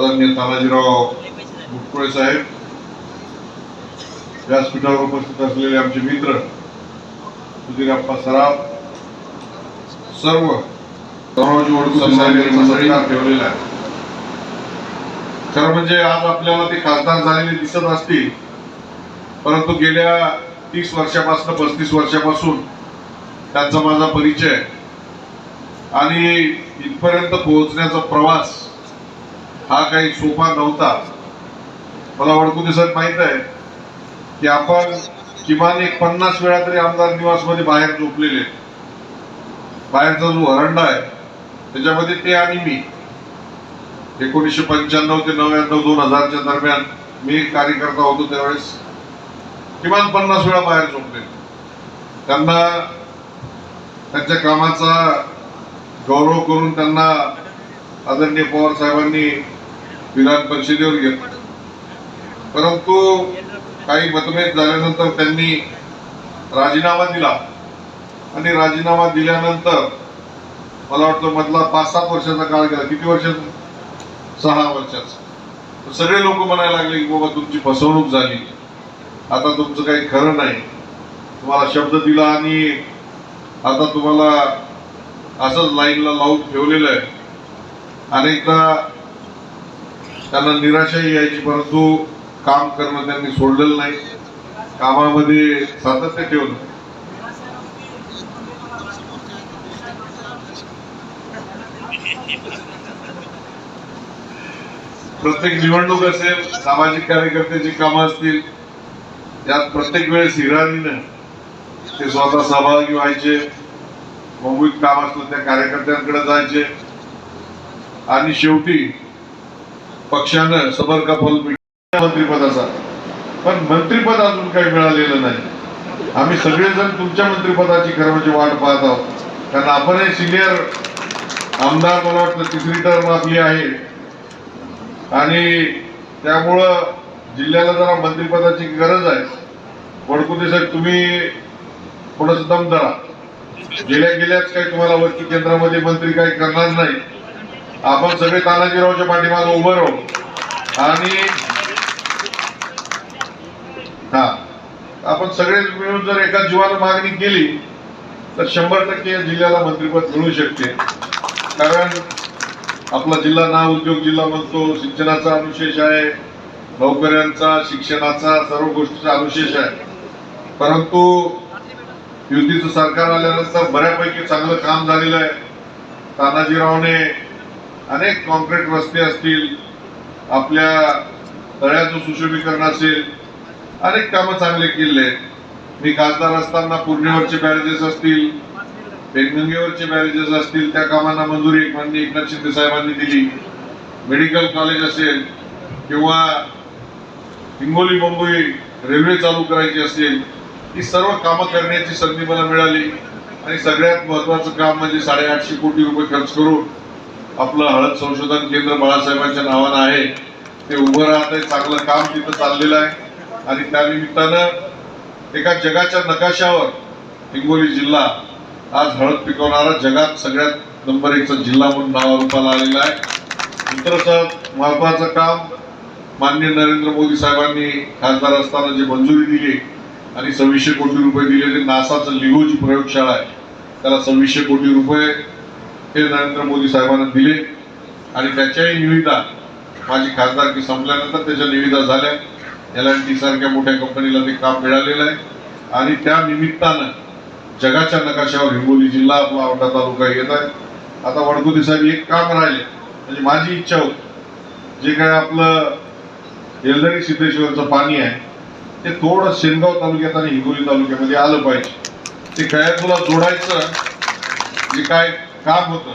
आदरणीय तानाजीराव मुटकुळे साहेब, व्यासपीठावर उपस्थित असलेले आमचे मित्र सुधीरप्पा सराफ, सर्व ठेवलेला आहे. खरं म्हणजे आज आपल्याला ते खासदार झालेले दिसत असतील, परंतु गेल्या 30 वर्षापासून 35 वर्षापासून त्यांचा माझा परिचय आणि इथपर्यंत पोहोचण्याचा प्रवास हा काही सोपा नव्हता. मला वडकुते सर माहित आहे की आपण किमान 50 वेळा तरी आमदार निवास मध्ये बाहेर झोपलेले. बाहेरचा जो वरांडा आहे त्याच्यामध्ये ते आणि मी 1995 ते 99 2000च्या दरम्यान मी एक कार्यकर्ता होतो. त्यावेळेस किमान 50 वेळा बाहेर झोपले. त्यांना त्यांच्या कामाचा गौरव करून त्यांना आदरणीय पवार साहेबांनी विधान परिषदेवर घेतलं. परंतु काही मतभेद झाल्यानंतर त्यांनी राजीनामा दिला आणि राजीनामा दिल्यानंतर मला वाटतं मधला 5-7 वर्षाचा काळ गेला. किती वर्षाचा? 6 वर्षाचा. सगळे लोक म्हणायला लागले की बाबा तुमची फसवणूक झाली, आता तुमचं काही खरं नाही, तुम्हाला शब्द दिला आणि आता तुम्हाला असंच लाईनला लावून ठेवलेलं आहे. अनेकदा त्यांना निराशाही यायची, परंतु काम करणं त्यांनी सोडलेलं नाही. कामामध्ये सातत्य ठेवलं. प्रत्येक निवडणूक असेल, सामाजिक कार्यकर्त्याची कामं असतील, त्यात प्रत्येक वेळेस हिरारीनं ते स्वतः सहभागी व्हायचे. मुंबईत काम असलं त्या कार्यकर्त्यांकडे जायचे आणि शेवटी पक्षानं सबरका फल मंत्रिपदाचा, पण मंत्रिपद अजून काही मिळालेलं नाही. आम्ही सगळेजण तुमच्या मंत्रिपदाची खरं म्हणजे वाट पाहत आहोत, कारण आपणही सिनियर आमदार, मला वाटतं 3री टर्म आपली आहे आणि त्यामुळं जिल्ह्याला जरा मंत्रिपदाची गरज आहे. वडकुते साहेब, तुम्ही थोडंसं दम धरा. गेल्याच काही तुम्हाला वरती केंद्रामध्ये मंत्री काही करणार नाही. आपण सगळे तानाजीरावच्या पाठीमागे उभं राहू आणि आपण सगळे मिळून जर एका जीवानं मागणी केली तर 100% जिल्ह्याला मंत्रिपद मिळू शकते. कारण आपला जिल्हा ना उद्योग जिल्हा म्हणतो, सिंचनाचा अनुशेष आहे, नोकऱ्यांचा, शिक्षणाचा, सर्व गोष्टीचा अनुशेष आहे. परंतु युतीचं सरकार आल्यानंतर बऱ्यापैकी चांगलं काम झालेलं आहे. तानाजीरावने अनेक कॉन्क्रीट रस्ते असतील, आपल्या तळ्याचं सुशोभीकरण असेल, अनेक कामं चांगले केले. मी खासदार असताना पूर्णेवरचे बॅरेजेस असतील, पेनगंगेवरचे बॅरेजेस असतील, त्या कामांना मंजुरी माननीय एकनाथ शिंदे साहेबांनी दिली. मेडिकल कॉलेज असेल किंवा हिंगोली मुंबई रेल्वे चालू करायची असेल, ही सर्व कामं करण्याची संधी मला मिळाली. आणि सगळ्यात महत्वाचं काम म्हणजे 850 कोटी रुपये खर्च करून आपलं हळद संशोधन केंद्र बाळासाहेबांच्या नावानं आहे ते उभं राहत आहे. चांगलं काम तिथं चाललेलं आहे आणि त्या निमित्तानं एका जगाच्या नकाशावर हिंगोली जिल्हा आज हळद पिकवणारा जगात सगळ्यात नंबर 1चा जिल्हा म्हणून नावारूपाला आलेला आहे. दुसरं महत्वाचं काम माननीय नरेंद्र मोदी साहेबांनी खासदार असताना जी मंजुरी दिली आणि 2600 कोटी रुपये दिले, ते नासाचं लिगो जी प्रयोगशाळा आहे त्याला 2600 कोटी रुपये हे नरेंद्र मोदी साहेबांना दिले. आणि त्याच्याही निविदा माझी खासदारकी संपल्यानंतर त्याच्या निविदा झाल्या. LNT सारख्या मोठ्या कंपनीला ते काम मिळालेलं आहे आणि त्या निमित्तानं जगाच्या नकाशावर हिंगोली जिल्हा आपला औंढा तालुका येत आहे. आता वडकुते साहेब, एक काम राहिले, म्हणजे माझी इच्छा होती, जे काय आपलं येलदरी सिद्धेश्वरचं पाणी आहे ते थोडं शेनगाव तालुक्यात आणि हिंगोली तालुक्यामध्ये आलं पाहिजे. ते गयातूला जोडायचं जे काय काम होतं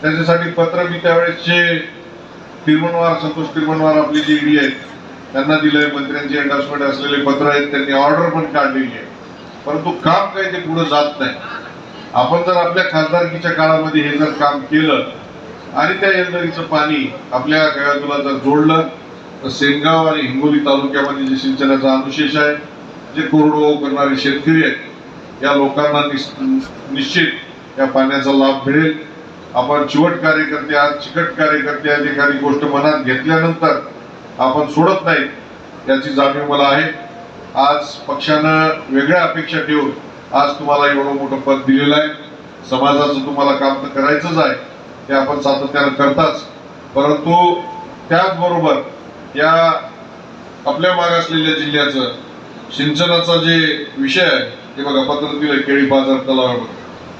त्याच्यासाठी पत्र मी त्यावेळेसचे तिरुमनवार, संतोष तिरुमनवार आपली जी ईडी आहेत त्यांना दिलंय. मंत्र्यांची एंडोर्समेंट असलेले पत्र आहेत, त्यांनी ऑर्डर पण काढलेली आहे. परंतु काम काही ते पुढे जात नाही. आपण जर आपल्या खासदारकीच्या काळामध्ये हे जर काम केलं आणि त्या येलदरीचं पाणी आपल्या गयातूला जर जोडलं तर सेनगाव आणि हिंगोली तालुक्यामध्ये जे सिंचनाचा अनुशेष आहे, जे कोरडवाहू करणारे शेतकरी आहेत, या लोकांना निश्चित या पाण्याचा लाभ मिळेल. आपण चिवट कार्यकर्ते आहात, चिकट कार्यकर्ते आहेत. एखादी गोष्ट मनात घेतल्यानंतर आपण सोडत नाही याची जाणीव मला आहे. आज पक्षानं वेगळ्या अपेक्षा ठेवून आज तुम्हाला एवढं मोठं पद दिलेलं आहे. समाजाचं तुम्हाला काम तर करायचंच आहे, ते आपण सातत्यानं करताच, परंतु त्याचबरोबर या आपल्या मागासलेल्या जिल्ह्याचं सिंचनाचा जे विषय आहे ते बघा, पत्र दिलं केळी पाझर तलावावर.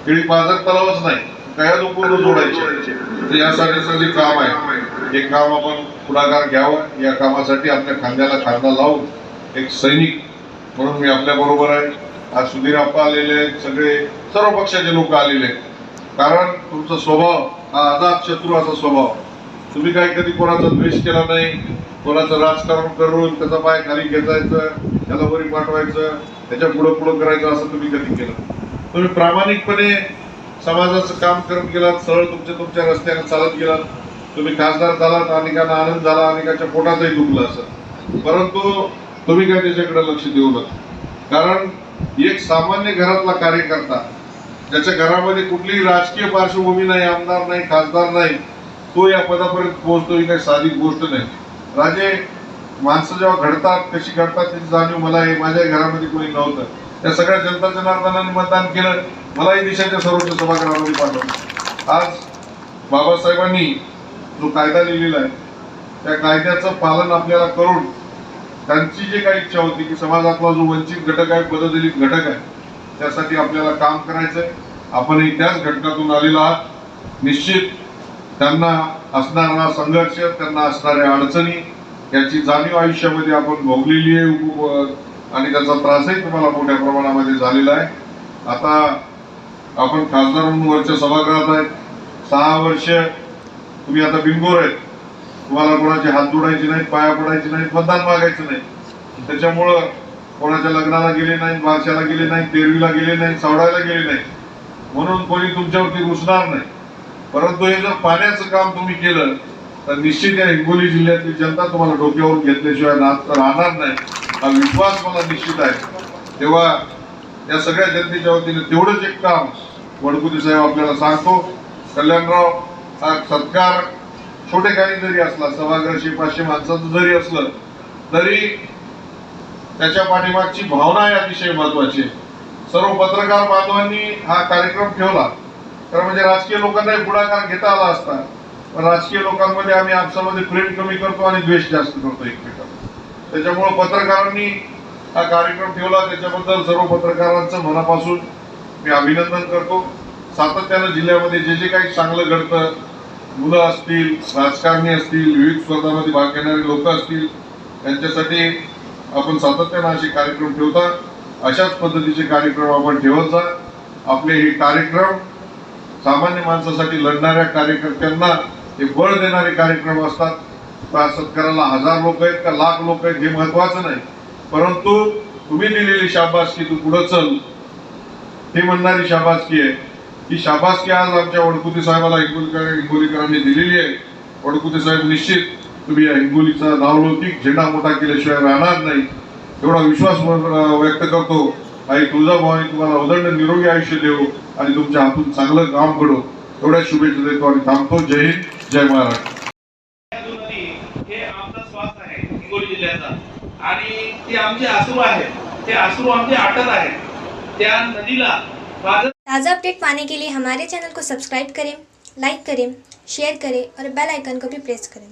केळी पाझर तलावच नाही, काय पूर्ण जोडायचे. तर यासाठीचं जे काम आहे हे काम आपण पुढाकार घ्यावं. या कामासाठी आपल्या खांद्याला खांदा लावून एक सैनिक म्हणून मी आपल्या बरोबर आहे. आज सुधीर आप्पा आलेले आहेत, सगळे सर्व पक्षाचे लोक आलेले आहेत. कारण तुमचा स्वभाव हा अजात शत्रू असा स्वभाव. तुम्ही काही कधी कोणाचा द्वेष केला नाही, कोणाचं राजकारण करून त्याचा पाय खाली घेतायचं, त्याला वरी पाठवायचं, त्याच्या पुढं पुढं करायचं असं तुम्ही कधी केलं. तुम्ही प्रामाणिकपणे समाजाचं काम करत गेलात, सरळ तुमच्या रस्त्याने चालत गेलात. तुम्ही खासदार झालात, अनेकांना आनंद झाला, अनेकांच्या पोटातही दुखलं असं, परंतु तुम्ही काय त्याच्याकडे लक्ष देऊ नका. कारण एक सामान्य घरातला कार्यकर्ता ज्याच्या घरामध्ये कुठलीही राजकीय पार्श्वभूमी नाही, आमदार नाही, खासदार नाही, तो या पदापर्यंत पोहोचतो ही काही साधी गोष्ट नाही. राजे, माणसं जेव्हा घडतात कशी घडतात त्याची जाणीव मला आहे. माझ्या घरामध्ये कोणी नव्हतं, त्या सगळ्या जनता जनार्दनाने मतदान केलं, मलाही देशाच्या सर्वोच्च सभागृहामध्ये पाठवलं. आज बाबासाहेबांनी जो कायदा लिहिलेला आहे त्या कायद्याचं पालन आपल्याला करून त्यांची जी काही इच्छा होती की समाजातला जो वंचित घटक आहे, पददलित घटक आहे, त्यासाठी आपल्याला काम करायचंय. आपणही त्याच घटकातून आलेलो आहात. निश्चित त्यांना असणारा संघर्ष, त्यांना असणाऱ्या अडचणी याची जाणीव आयुष्यामध्ये आपण भोगलेली आहे आणि त्याचा त्रासही तुम्हाला मोठ्या प्रमाणामध्ये झालेला आहे. आता आपण खासदार म्हणून वरच्या सभागृहात आहेत. 6 वर्ष तुम्ही आता बिनगोर आहेत. तुम्हाला कोणाचे हात जोडायचे नाहीत, पाया पडायचे नाहीत, मतदान मागायचं नाही. त्याच्यामुळं कोणाच्या लग्नाला गेले नाहीत, बारशाला गेले नाहीत, तेरवीला गेले नाहीत, सावडायला गेले नाहीत, म्हणून कोणी तुमच्यावरती रुसणार नाही. परंतु हे जर पाण्याचं काम तुम्ही केलं तर निश्चित या हिंगोली जिल्ह्यातली जनता तुम्हाला डोक्यावरून घेतल्याशिवाय राहणार नाही, हा विश्वास मला निश्चित आहे. तेव्हा या सगळ्या जनतेच्या वतीने तेवढंच एक काम वडकुते साहेब आपल्याला सांगतो. कल्याणराव हा सत्कार छोटे काही जरी असला, सभागृहाशी 500 माणसाचं जरी असलं तरी त्याच्या पाठीमागची भावना आहे अतिशय महत्वाची. सर्व पत्रकार बांधवांनी हा कार्यक्रम ठेवला तर म्हणजे राजकीय लोकांना पुढाकार घेता आला असता, पण राजकीय लोकांमध्ये आम्ही आपसामध्ये प्रेम कमी करतो आणि द्वेष जास्त करतो एकमेकांना. त्याच्यामुळे पत्रकारांनी हा कार्यक्रम ठेवला, त्याच्याबद्दल सर्व पत्रकारांचं मनापासून मी अभिनंदन करतो. सातत्यानं जिल्ह्यामध्ये जे जे काही चांगलं घडतं, मुलं असतील, राजकारणी असतील, विविध स्पर्धांमध्ये भाग घेणारे लोक असतील, त्यांच्यासाठी आपण सातत्यानं असे कार्यक्रम ठेवता. अशाच पद्धतीचे कार्यक्रम आपण ठेवत जा. आपले हे कार्यक्रम सामान्य माणसासाठी लढणाऱ्या कार्यकर्त्यांना हे बळ देणारे कार्यक्रम असतात. सत्काराला 1000 लोक आहेत का लाख लोक आहेत हे महत्वाचं नाही, परंतु तुम्ही दिलेली शाबासकी, तू पुढं चल हे म्हणणारी शाबासकी आहे. ही शाबासकी आज आमच्या वडकुते साहेबाला हिंगोलीकरांनी दिलेली आहे. वडकुते साहेब, निश्चित तुम्ही या हिंगोलीचा नावलौकिक झेंडा मोठा केल्याशिवाय राहणार नाही एवढा विश्वास व्यक्त करतो. आई तुळजाभवानी तुम्हाला उदंड निरोगी आयुष्य देऊ आणि तुमच्या हातून चांगलं काम घडो एवढ्या शुभेच्छा देतो आणि थांबतो. जय हिंद, जय महाराष्ट्र. हे आमचा श्वास आहे हिंगोली जिल्ह्याचा आणि ते आमचे अश्रू आहेत, ते अश्रू आमचे आटत आहेत. त्या नदीला ताज़ा अपडेट पाने के लिए हमारे चैनल को सब्सक्राइब करें, लाइक करें, शेयर करें और बेल आइकन को भी प्रेस करें.